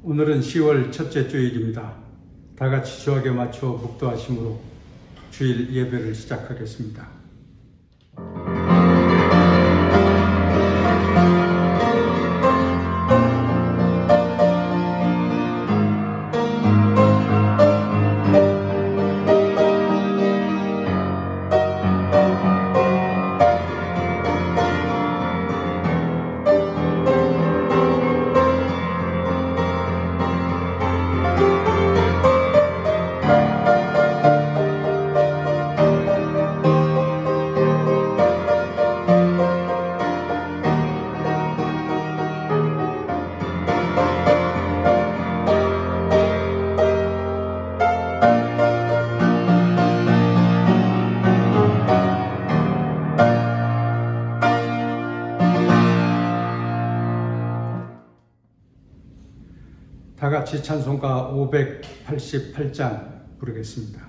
오늘은 10월 첫째 주일입니다. 다 같이 주악에 맞춰 묵도하심으로 주일 예배를 시작하겠습니다. 다 같이 찬송가 588장 부르겠습니다.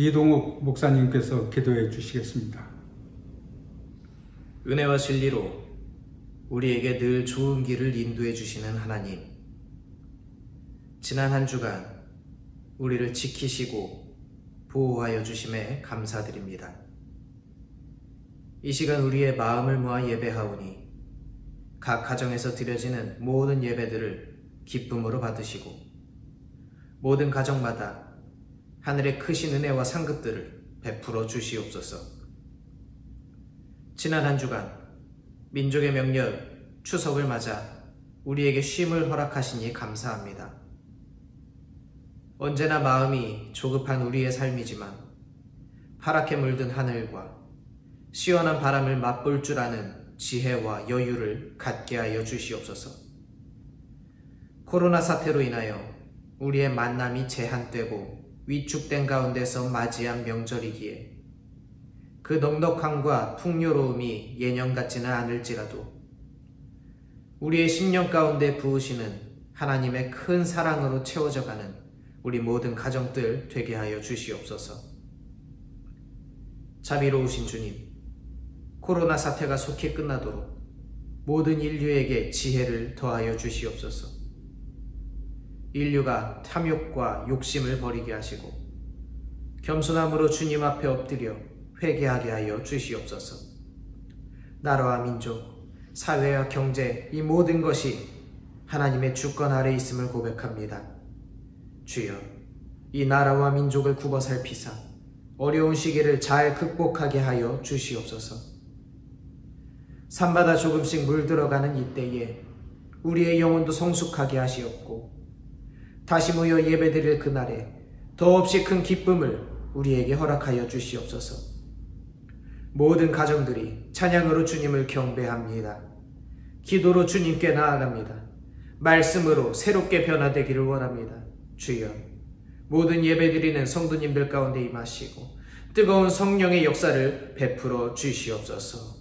이동욱 목사님께서 기도해 주시겠습니다. 은혜와 진리로 우리에게 늘 좋은 길을 인도해 주시는 하나님, 지난 한 주간 우리를 지키시고 보호하여 주심에 감사드립니다. 이 시간 우리의 마음을 모아 예배하오니 각 가정에서 드려지는 모든 예배들을 기쁨으로 받으시고 모든 가정마다 하늘의 크신 은혜와 상급들을 베풀어 주시옵소서. 지난 한 주간 민족의 명절 추석을 맞아 우리에게 쉼을 허락하시니 감사합니다. 언제나 마음이 조급한 우리의 삶이지만 파랗게 물든 하늘과 시원한 바람을 맛볼 줄 아는 지혜와 여유를 갖게 하여 주시옵소서. 코로나 사태로 인하여 우리의 만남이 제한되고 위축된 가운데서 맞이한 명절이기에 그 넉넉함과 풍요로움이 예년 같지는 않을지라도 우리의 심령 가운데 부으시는 하나님의 큰 사랑으로 채워져가는 우리 모든 가정들 되게 하여 주시옵소서. 자비로우신 주님, 코로나 사태가 속히 끝나도록 모든 인류에게 지혜를 더하여 주시옵소서. 인류가 탐욕과 욕심을 버리게 하시고 겸손함으로 주님 앞에 엎드려 회개하게 하여 주시옵소서. 나라와 민족, 사회와 경제, 이 모든 것이 하나님의 주권 아래 있음을 고백합니다. 주여, 이 나라와 민족을 굽어 살피사 어려운 시기를 잘 극복하게 하여 주시옵소서. 산마다 조금씩 물들어가는 이때에 우리의 영혼도 성숙하게 하시옵고 다시 모여 예배드릴 그날에 더없이 큰 기쁨을 우리에게 허락하여 주시옵소서. 모든 가정들이 찬양으로 주님을 경배합니다. 기도로 주님께 나아갑니다. 말씀으로 새롭게 변화되기를 원합니다. 주여, 모든 예배드리는 성도님들 가운데 임하시고 뜨거운 성령의 역사를 베풀어 주시옵소서.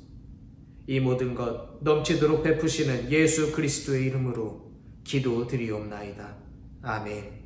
이 모든 것 넘치도록 베푸시는 예수 그리스도의 이름으로 기도드리옵나이다. 아멘.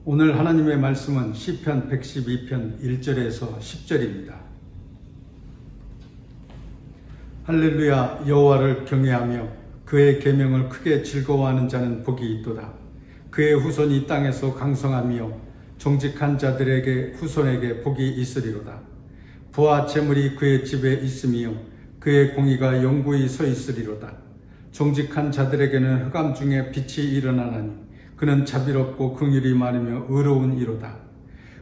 오늘 하나님의 말씀은 시편 112편 1절에서 10절입니다. 할렐루야, 여호와를 경외하며 그의 계명을 크게 즐거워하는 자는 복이 있도다. 그의 후손이 땅에서 강성하며 정직한 자들에게 후손에게 복이 있으리로다. 부와 재물이 그의 집에 있으며 그의 공의가 영구히 서 있으리로다. 정직한 자들에게는 흑암 중에 빛이 일어나나니 그는 자비롭고 긍휼이 많으며 의로운 이로다.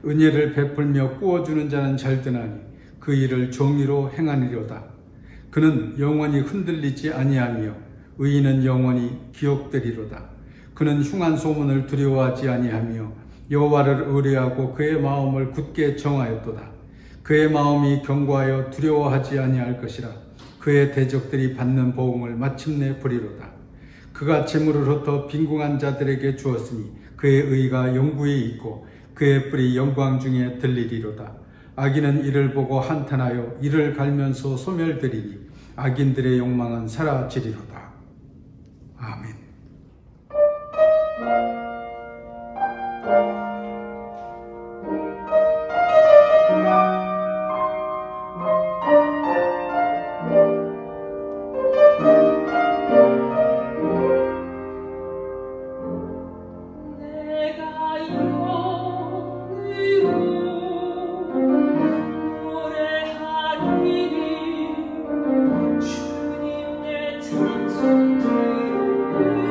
은혜를 베풀며 꾸어주는 자는 잘되나니 그 일을 정의로 행하니로다. 그는 영원히 흔들리지 아니하며 의인은 영원히 기억되리로다. 그는 흉한 소문을 두려워하지 아니하며 여호와를 의뢰하고 그의 마음을 굳게 정하였도다. 그의 마음이 견고하여 두려워하지 아니할 것이라. 그의 대적들이 받는 보응을 마침내 보리로다. 그가 재물을 흩어 빈궁한 자들에게 주었으니 그의 의가 영구히 있고 그의 뿔이 영광 중에 들리리로다. 악인은 이를 보고 한탄하여 이를 갈면서 소멸되리니 악인들의 욕망은 사라지리로다. 아멘. 주님 내 찬송 들으리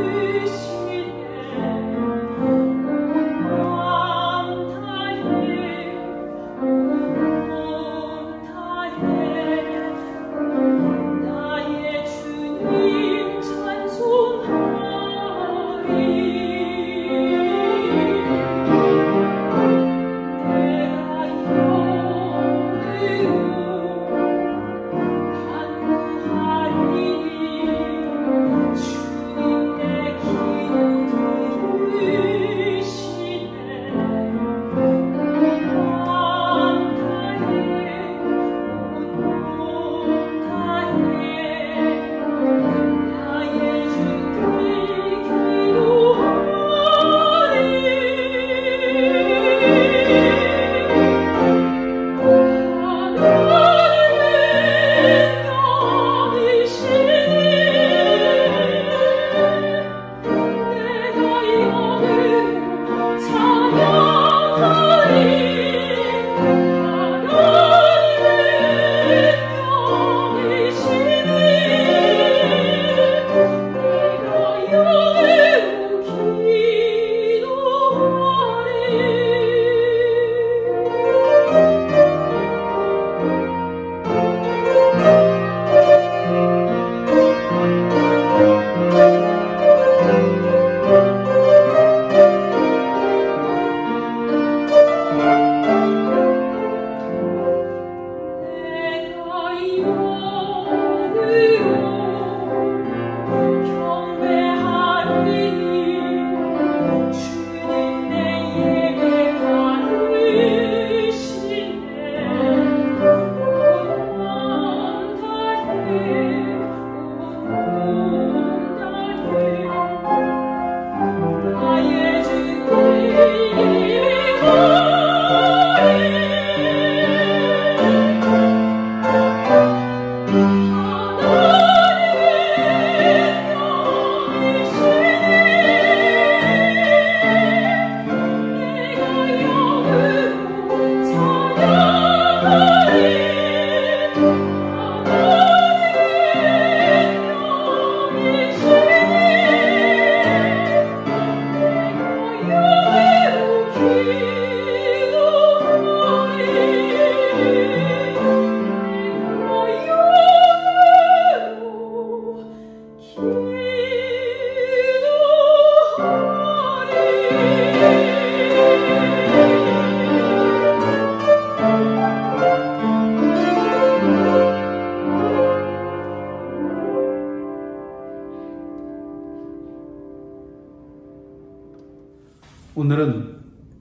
오늘은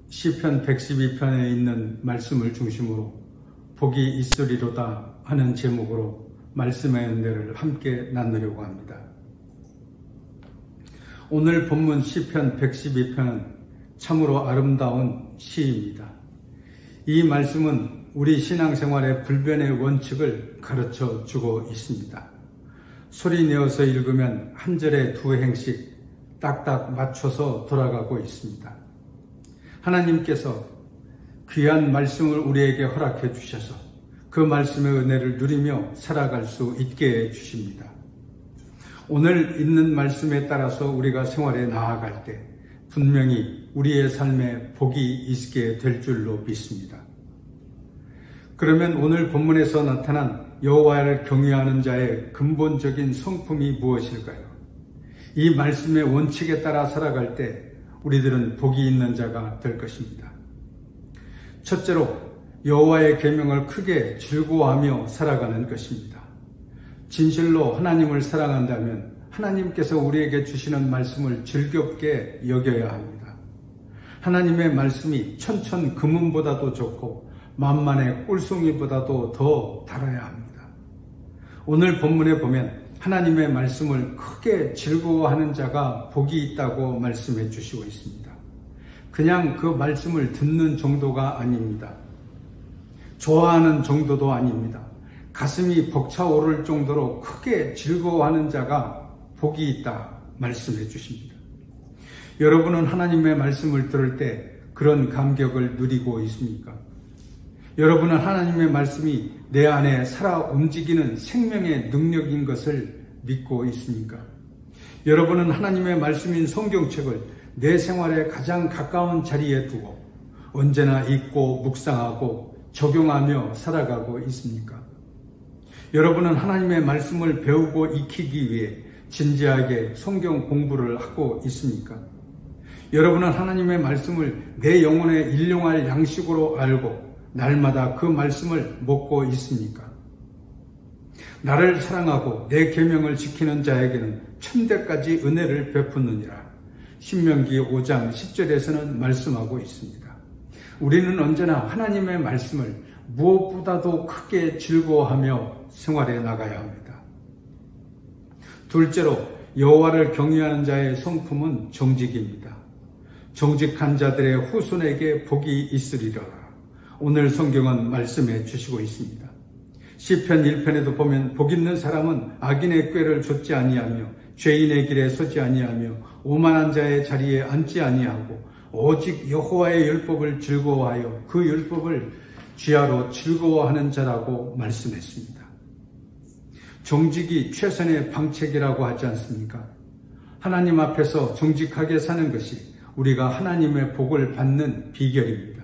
시편 112편에 있는 말씀을 중심으로 복이 있으리로다 하는 제목으로 말씀의 은혜를 함께 나누려고 합니다. 오늘 본문 시편 112편은 참으로 아름다운 시입니다. 이 말씀은 우리 신앙생활의 불변의 원칙을 가르쳐 주고 있습니다. 소리 내어서 읽으면 한 절에 두 행씩 딱딱 맞춰서 돌아가고 있습니다. 하나님께서 귀한 말씀을 우리에게 허락해 주셔서 그 말씀의 은혜를 누리며 살아갈 수 있게 해 주십니다. 오늘 있는 말씀에 따라서 우리가 생활에 나아갈 때 분명히 우리의 삶에 복이 있게 될 줄로 믿습니다. 그러면 오늘 본문에서 나타난 여호와를 경외하는 자의 근본적인 성품이 무엇일까요? 이 말씀의 원칙에 따라 살아갈 때 우리들은 복이 있는 자가 될 것입니다. 첫째로 여호와의 계명을 크게 즐거워하며 살아가는 것입니다. 진실로 하나님을 사랑한다면 하나님께서 우리에게 주시는 말씀을 즐겁게 여겨야 합니다. 하나님의 말씀이 천천 금은보다도 좋고 만만의 꿀송이보다도 더 달아야 합니다. 오늘 본문에 보면 하나님의 말씀을 크게 즐거워하는 자가 복이 있다고 말씀해 주시고 있습니다. 그냥 그 말씀을 듣는 정도가 아닙니다. 좋아하는 정도도 아닙니다. 가슴이 벅차오를 정도로 크게 즐거워하는 자가 복이 있다 말씀해 주십니다. 여러분은 하나님의 말씀을 들을 때 그런 감격을 누리고 있습니까? 여러분은 하나님의 말씀이 내 안에 살아 움직이는 생명의 능력인 것을 믿고 있습니까? 여러분은 하나님의 말씀인 성경책을 내 생활에 가장 가까운 자리에 두고 언제나 읽고 묵상하고 적용하며 살아가고 있습니까? 여러분은 하나님의 말씀을 배우고 익히기 위해 진지하게 성경 공부를 하고 있습니까? 여러분은 하나님의 말씀을 내 영혼에 일용할 양식으로 알고 날마다 그 말씀을 먹고 있습니까? 나를 사랑하고 내 계명을 지키는 자에게는 천대까지 은혜를 베푸느니라. 신명기 5장 10절에서는 말씀하고 있습니다. 우리는 언제나 하나님의 말씀을 무엇보다도 크게 즐거워하며 생활해 나가야 합니다. 둘째로 여호와를 경외하는 자의 성품은 정직입니다. 정직한 자들의 후손에게 복이 있으리라. 오늘 성경은 말씀해 주시고 있습니다. 시편 1편에도 보면 복 있는 사람은 악인의 꾀를 좇지 아니하며 죄인의 길에 서지 아니하며 오만한 자의 자리에 앉지 아니하고 오직 여호와의 율법을 즐거워하여 그 율법을 주야로 즐거워하는 자라고 말씀했습니다. 정직이 최선의 방책이라고 하지 않습니까? 하나님 앞에서 정직하게 사는 것이 우리가 하나님의 복을 받는 비결입니다.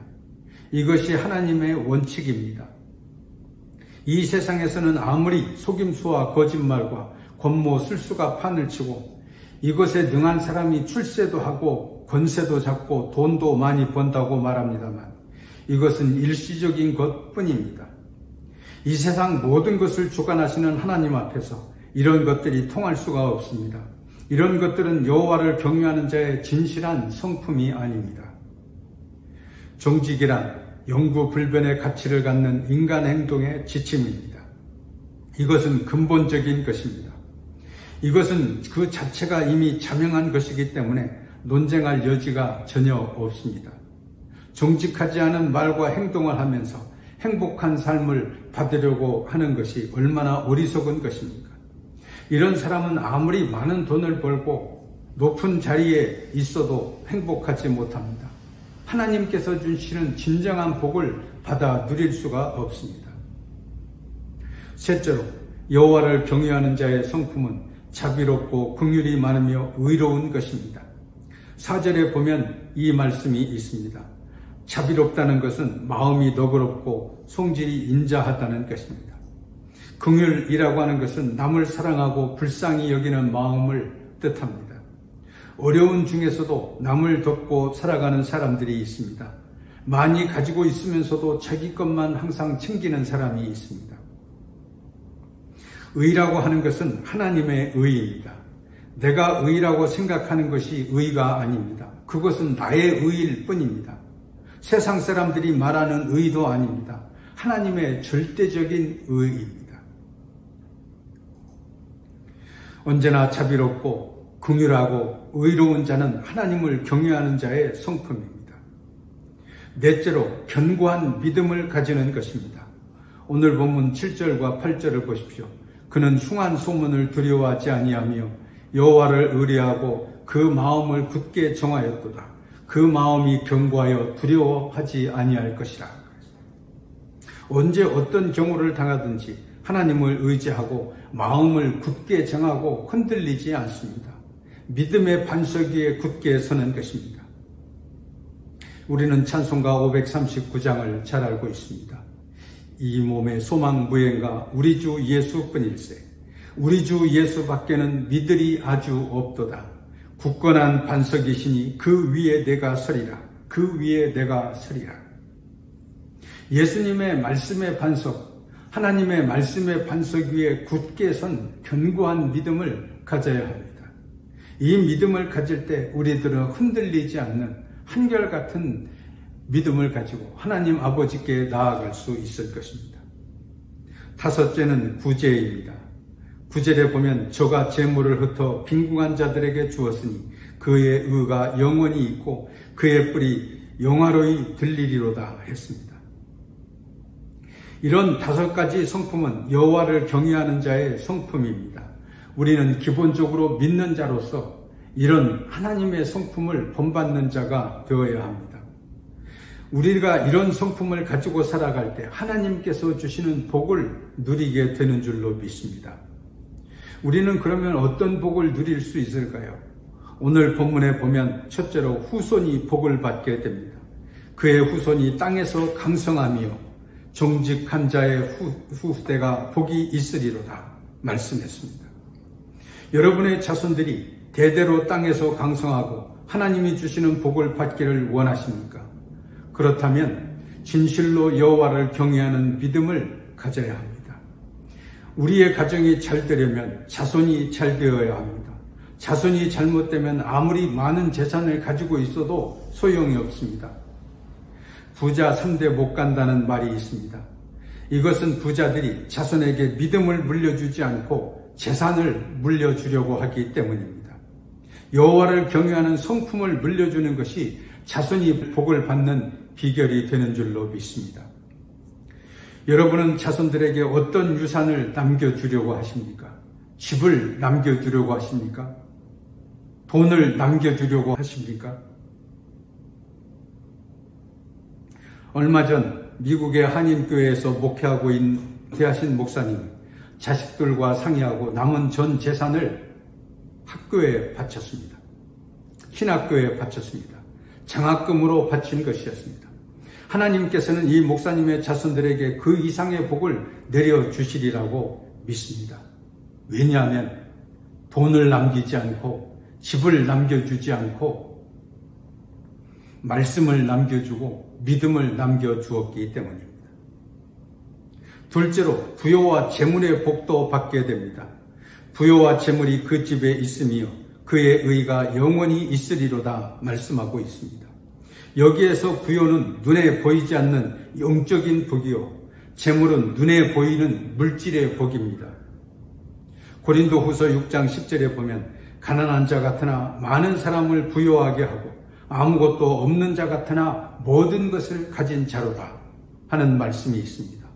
이것이 하나님의 원칙입니다. 이 세상에서는 아무리 속임수와 거짓말과 권모 술수가 판을 치고 이것에 능한 사람이 출세도 하고 권세도 잡고 돈도 많이 번다고 말합니다만 이것은 일시적인 것뿐입니다. 이 세상 모든 것을 주관하시는 하나님 앞에서 이런 것들이 통할 수가 없습니다. 이런 것들은 여호와를 경외하는 자의 진실한 성품이 아닙니다. 정직이란 영구불변의 가치를 갖는 인간 행동의 지침입니다. 이것은 근본적인 것입니다. 이것은 그 자체가 이미 자명한 것이기 때문에 논쟁할 여지가 전혀 없습니다. 정직하지 않은 말과 행동을 하면서 행복한 삶을 받으려고 하는 것이 얼마나 어리석은 것입니까? 이런 사람은 아무리 많은 돈을 벌고 높은 자리에 있어도 행복하지 못합니다. 하나님께서 주시는 진정한 복을 받아 누릴 수가 없습니다. 셋째로 여호와를 경외하는 자의 성품은 자비롭고 긍휼이 많으며 의로운 것입니다. 4절에 보면 이 말씀이 있습니다. 자비롭다는 것은 마음이 너그럽고 성질이 인자하다는 것입니다. 긍휼이라고 하는 것은 남을 사랑하고 불쌍히 여기는 마음을 뜻합니다. 어려운 중에서도 남을 돕고 살아가는 사람들이 있습니다. 많이 가지고 있으면서도 자기 것만 항상 챙기는 사람이 있습니다. 의라고 하는 것은 하나님의 의입니다. 내가 의라고 생각하는 것이 의가 아닙니다. 그것은 나의 의일 뿐입니다. 세상 사람들이 말하는 의도 아닙니다. 하나님의 절대적인 의입니다. 언제나 자비롭고 긍휼하고 의로운 자는 하나님을 경외하는 자의 성품입니다. 넷째로 견고한 믿음을 가지는 것입니다. 오늘 본문 7절과 8절을 보십시오. 그는 흉한 소문을 두려워하지 아니하며 여호와를 의뢰하고 그 마음을 굳게 정하였도다. 그 마음이 견고하여 두려워하지 아니할 것이라. 언제 어떤 경우를 당하든지 하나님을 의지하고 마음을 굳게 정하고 흔들리지 않습니다. 믿음의 반석 위에 굳게 서는 것입니다. 우리는 찬송가 539장을 잘 알고 있습니다. 이 몸의 소망 무행가 우리 주 예수뿐일세. 우리 주 예수밖에는 믿으리 아주 없도다. 굳건한 반석이시니 그 위에 내가 서리라. 그 위에 내가 서리라. 예수님의 말씀의 반석, 하나님의 말씀의 반석 위에 굳게 선 견고한 믿음을 가져야 합니다. 이 믿음을 가질 때 우리들은 흔들리지 않는 한결같은 믿음을 가지고 하나님 아버지께 나아갈 수 있을 것입니다. 다섯째는 구제입니다. 9절에 보면 저가 재물을 흩어 빈궁한 자들에게 주었으니 그의 의가 영원히 있고 그의 뿔이 영화로이 들리리로다 했습니다. 이런 5가지 성품은 여호와를 경외하는 자의 성품입니다. 우리는 기본적으로 믿는 자로서 이런 하나님의 성품을 본받는 자가 되어야 합니다. 우리가 이런 성품을 가지고 살아갈 때 하나님께서 주시는 복을 누리게 되는 줄로 믿습니다. 우리는 그러면 어떤 복을 누릴 수 있을까요? 오늘 본문에 보면 첫째로 후손이 복을 받게 됩니다. 그의 후손이 땅에서 강성하며 정직한 자의 후대가 복이 있으리로다 말씀했습니다. 여러분의 자손들이 대대로 땅에서 강성하고 하나님이 주시는 복을 받기를 원하십니까? 그렇다면 진실로 여호와를 경외하는 믿음을 가져야 합니다. 우리의 가정이 잘 되려면 자손이 잘 되어야 합니다. 자손이 잘못되면 아무리 많은 재산을 가지고 있어도 소용이 없습니다. 부자 3대 못 간다는 말이 있습니다. 이것은 부자들이 자손에게 믿음을 물려주지 않고 재산을 물려주려고 하기 때문입니다. 여호와를 경외하는 성품을 물려주는 것이 자손이 복을 받는 비결이 되는 줄로 믿습니다. 여러분은 자손들에게 어떤 유산을 남겨주려고 하십니까? 집을 남겨주려고 하십니까? 돈을 남겨주려고 하십니까? 얼마 전 미국의 한인교회에서 목회하고 계신 목사님이 자식들과 상의하고 남은 전 재산을 학교에 바쳤습니다. 신학교에 바쳤습니다. 장학금으로 바친 것이었습니다. 하나님께서는 이 목사님의 자손들에게 그 이상의 복을 내려주시리라고 믿습니다. 왜냐하면 돈을 남기지 않고 집을 남겨주지 않고 말씀을 남겨주고 믿음을 남겨주었기 때문입니다. 둘째로 부요와 재물의 복도 받게 됩니다. 부요와 재물이 그 집에 있으며 그의 의가 영원히 있으리로다 말씀하고 있습니다. 여기에서 부요는 눈에 보이지 않는 영적인 복이요 재물은 눈에 보이는 물질의 복입니다. 고린도후서 6장 10절에 보면 가난한 자 같으나 많은 사람을 부요하게 하고 아무것도 없는 자 같으나 모든 것을 가진 자로다 하는 말씀이 있습니다.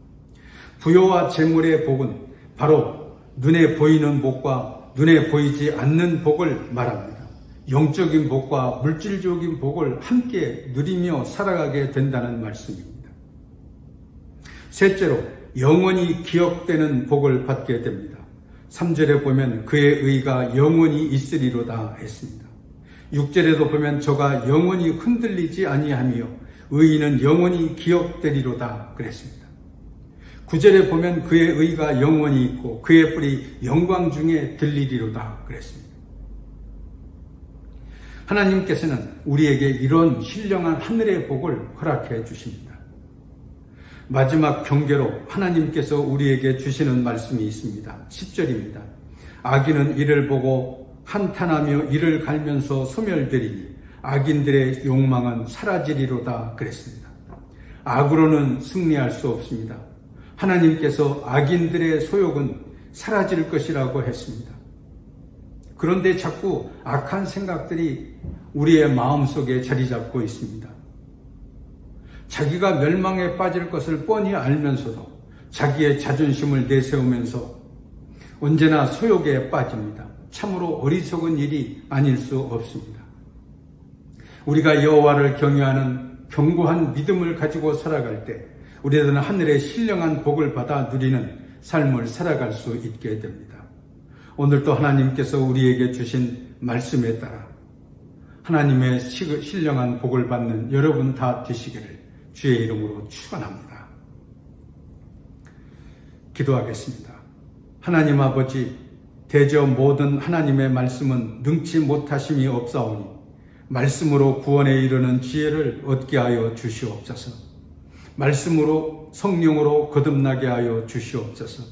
부요와 재물의 복은 바로 눈에 보이는 복과 눈에 보이지 않는 복을 말합니다. 영적인 복과 물질적인 복을 함께 누리며 살아가게 된다는 말씀입니다. 셋째로 영원히 기억되는 복을 받게 됩니다. 3절에 보면 그의 의가 영원히 있으리로다 했습니다. 6절에도 보면 저가 영원히 흔들리지 아니하며 의인은 영원히 기억되리로다 그랬습니다. 9절에 보면 그의 의가 영원히 있고 그의 뿔이 영광 중에 들리리로다 그랬습니다. 하나님께서는 우리에게 이런 신령한 하늘의 복을 허락해 주십니다. 마지막 경계로 하나님께서 우리에게 주시는 말씀이 있습니다. 10절입니다. 악인은 이를 보고 한탄하며 이를 갈면서 소멸되리니 악인들의 욕망은 사라지리로다 그랬습니다. 악으로는 승리할 수 없습니다. 하나님께서 악인들의 소욕은 사라질 것이라고 했습니다. 그런데 자꾸 악한 생각들이 우리의 마음속에 자리 잡고 있습니다. 자기가 멸망에 빠질 것을 뻔히 알면서도 자기의 자존심을 내세우면서 언제나 소욕에 빠집니다. 참으로 어리석은 일이 아닐 수 없습니다. 우리가 여호와를 경외하는 견고한 믿음을 가지고 살아갈 때 우리들은 하늘의 신령한 복을 받아 누리는 삶을 살아갈 수 있게 됩니다. 오늘도 하나님께서 우리에게 주신 말씀에 따라 하나님의 신령한 복을 받는 여러분 다 되시기를 주의 이름으로 축원합니다. 기도하겠습니다. 하나님 아버지, 대저 모든 하나님의 말씀은 능치 못하심이 없사오니 말씀으로 구원에 이르는 지혜를 얻게 하여 주시옵소서. 말씀으로 성령으로 거듭나게 하여 주시옵소서.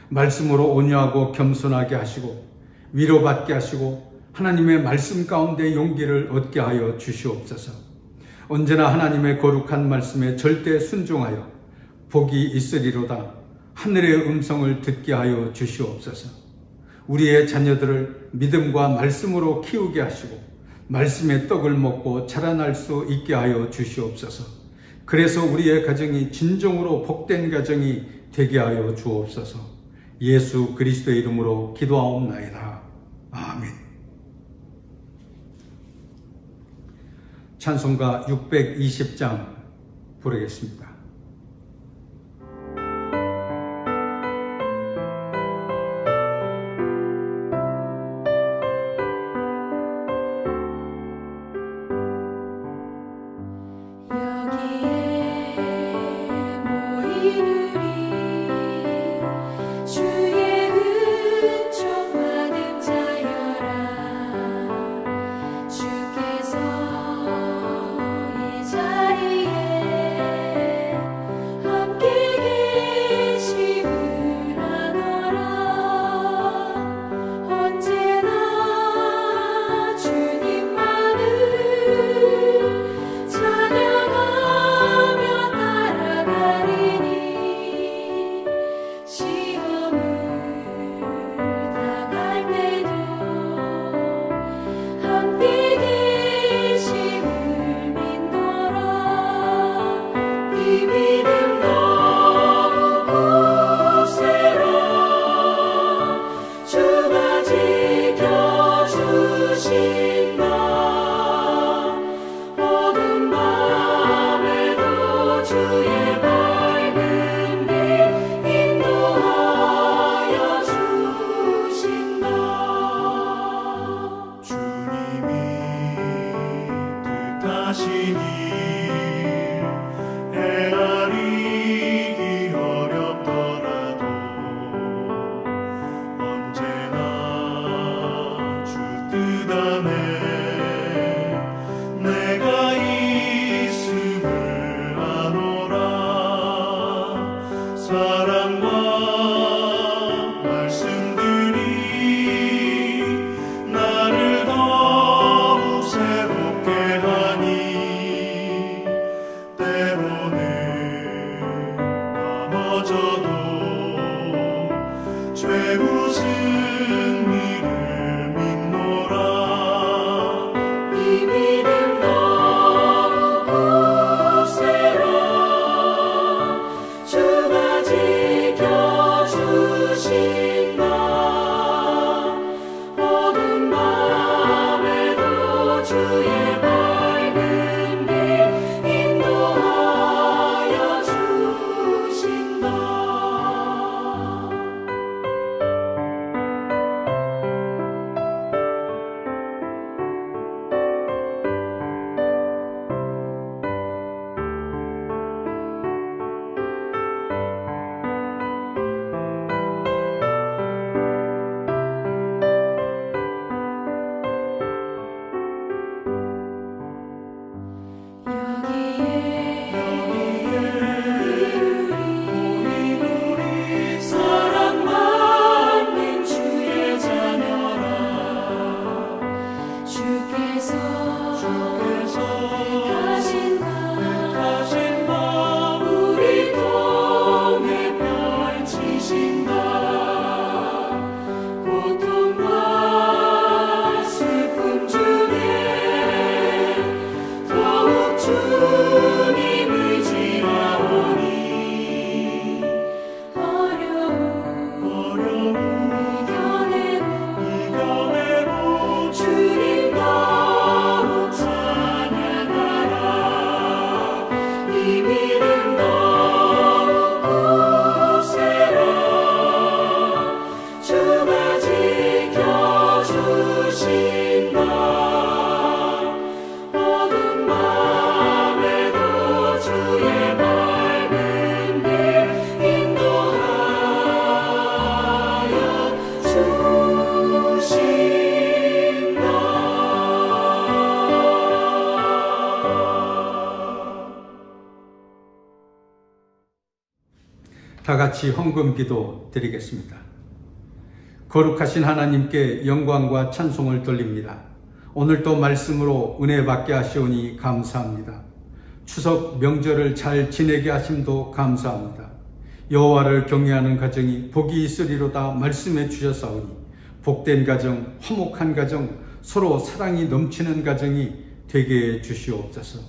말씀으로 온유하고 겸손하게 하시고 위로받게 하시고 하나님의 말씀 가운데 용기를 얻게 하여 주시옵소서. 언제나 하나님의 거룩한 말씀에 절대 순종하여 복이 있으리로다 하늘의 음성을 듣게 하여 주시옵소서. 우리의 자녀들을 믿음과 말씀으로 키우게 하시고 말씀의 떡을 먹고 자라날 수 있게 하여 주시옵소서. 그래서 우리의 가정이 진정으로 복된 가정이 되게 하여 주옵소서. 예수 그리스도의 이름으로 기도하옵나이다. 아멘. 찬송가 620장 부르겠습니다. 같이 헌금기도 드리겠습니다. 거룩하신 하나님께 영광과 찬송을 돌립니다. 오늘도 말씀으로 은혜 받게 하시오니 감사합니다. 추석 명절을 잘 지내게 하심도 감사합니다. 여호와를 경외하는 가정이 복이 있으리로다 말씀해 주셨사오니 복된 가정, 화목한 가정, 서로 사랑이 넘치는 가정이 되게 해 주시옵소서.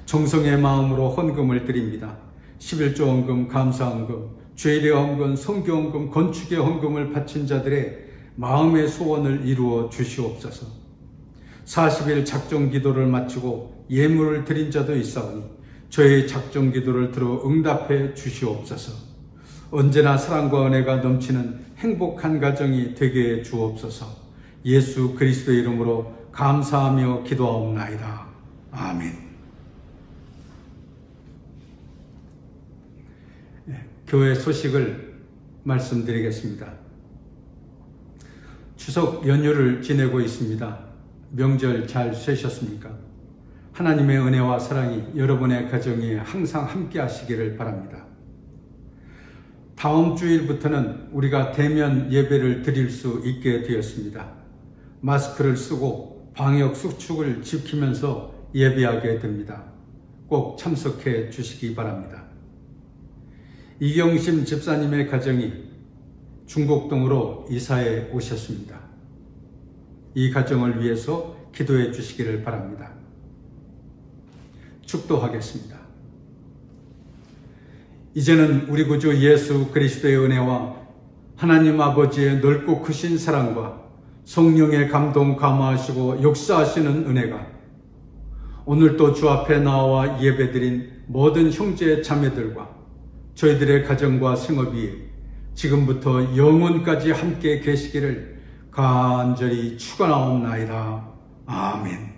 정성의 마음으로 헌금을 드립니다. 11조 헌금, 감사 헌금, 죄례 헌금, 성교 헌금, 건축의 헌금을 바친 자들의 마음의 소원을 이루어 주시옵소서. 40일 작정 기도를 마치고 예물을 드린 자도 있사오니 저의 작정 기도를 들어 응답해 주시옵소서. 언제나 사랑과 은혜가 넘치는 행복한 가정이 되게 해 주옵소서. 예수 그리스도의 이름으로 감사하며 기도하옵나이다. 아멘. 교회 소식을 말씀드리겠습니다. 추석 연휴를 지내고 있습니다. 명절 잘 쇠셨습니까? 하나님의 은혜와 사랑이 여러분의 가정에 항상 함께 하시기를 바랍니다. 다음 주일부터는 우리가 대면 예배를 드릴 수 있게 되었습니다. 마스크를 쓰고 방역 수칙을 지키면서 예배하게 됩니다. 꼭 참석해 주시기 바랍니다. 이경심 집사님의 가정이 중곡동으로 이사해 오셨습니다. 이 가정을 위해서 기도해 주시기를 바랍니다. 축도하겠습니다. 이제는 우리 구주 예수 그리스도의 은혜와 하나님 아버지의 넓고 크신 사랑과 성령의 감동 감화하시고 역사하시는 은혜가 오늘도 주 앞에 나와 예배드린 모든 형제 자매들과 저희들의 가정과 생업이 지금부터 영원까지 함께 계시기를 간절히 축원하옵나이다. 아멘.